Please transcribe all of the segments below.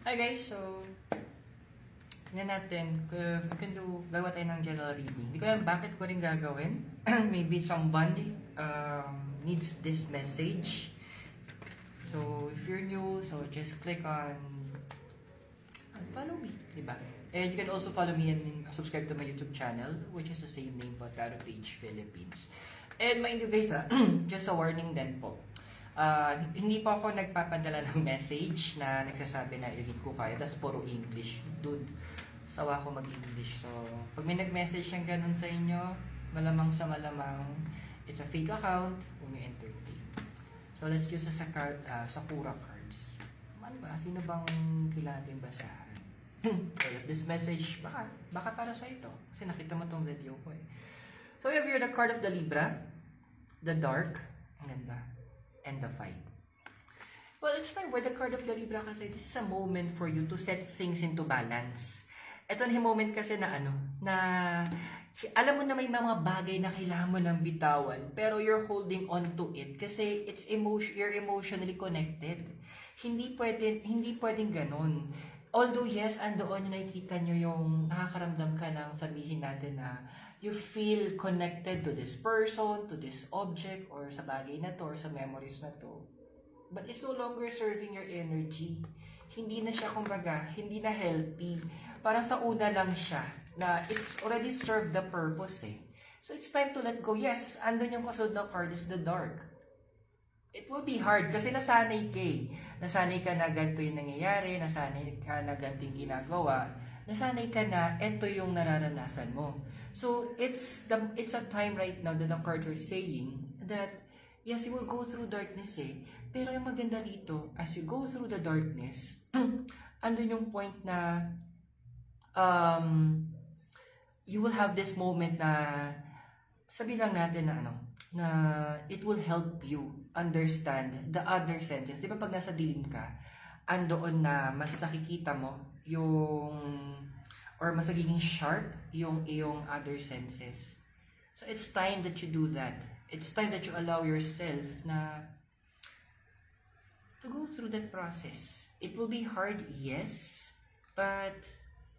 Hi guys, so tingnan natin if we can gawa tayo ng general reading. Hindi ko alam bakit ko rin gagawin. Maybe somebody needs this message. So if you're new, so just click on follow me, diba? And you can also follow me and subscribe to my YouTube channel, which is the same name po, Tarot Page Philippines. And mind you guys, just a warning din po. Hindi po ako nagpapadala ng message na nagsasabi na i-read ko kayo, tapos puro English. Dude, sawa ko mag-English. So, pag may nag-message yung ganun sa inyo, malamang sa malamang, it's a fake account, huwag nyo entertain. So, let's use sa Sakura cards. Ano ba? Sino bang kailangan natin basahan? Well, if this message, baka para sa ito. Kasi nakita mo tong video ko eh. So, if you're the card of the Libra, the Dark, ang ganda, and the Fight. Well, let's start with the card of the Libra kasi this is a moment for you to set things into balance. Ito na yung moment kasi na alam mo na may mga bagay na kailangan mo ng bitawan, pero you're holding on to it kasi you're emotionally connected. Hindi pwedeng ganun. Although yes, andoon yung nakikita nyo yung nakakaramdam ka ng sabihin natin na you feel connected to this person, to this object, or sa bagay na to, or sa memories na to. But it's no longer serving your energy. Hindi na siya, kumbaga, hindi na healthy. Parang sa una lang siya, na it's already served the purpose eh. So it's time to let go. Yes, andun yung kasunod na card is the Dark. It will be hard kasi nasanay ka eh. Nasanay ka na ganito yung nangyayari, nasanay ka na ganito yung ginagawa, nasanay ka na ito yung nararanasan mo. So, it's a time right now that the cards are saying that, yes, you will go through darkness eh. Pero yung maganda dito, as you go through the darkness, andun yung point na you will have this moment na sabi lang natin na it will help you understand the other senses. Di ba pag nasa dilim ka, andoon na mas nakikita mo or mas nagiging sharp yung iyong other senses. So it's time that you do that. It's time that you allow yourself to go through that process. It will be hard, yes, but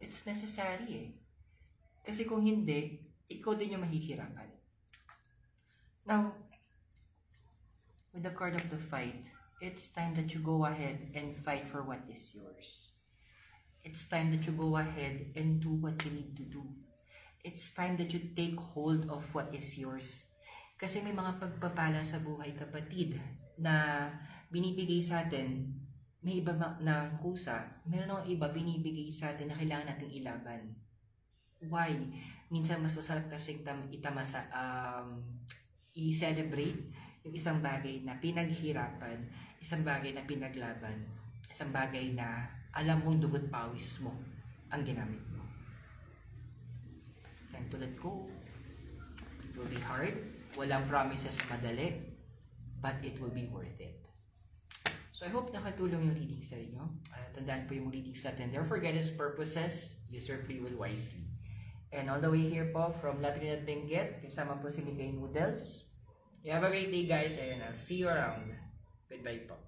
it's necessary eh. Kasi kung hindi, ikaw din yung mahihirapan. Now, with the card of the Fight, it's time that you go ahead and fight for what is yours. It's time that you go ahead and do what you need to do. It's time that you take hold of what is yours. Kasi may mga pagpapala sa buhay, kapatid, na binibigay sa atin, may iba na kusa, meron ng iba binibigay sa atin na kailangan nating ilaban. Why? Minsan mas masarap kasi i-celebrate yung isang bagay na pinaghirapan, isang bagay na pinaglaban, isang bagay na alam mong dugot pawis mo ang ginamit mo. Time to let go. It will be hard. Walang promises madali, but it will be worth it. So I hope nakatulong yung reading sa inyo. Tandaan po yung reading sa atin. Therefore, guidance purposes, use your free will wisely. And all the way here po from Latrina at Benguet, kasama po si Miguel Noodles. You have a great day guys and I'll see you around. Goodbye po.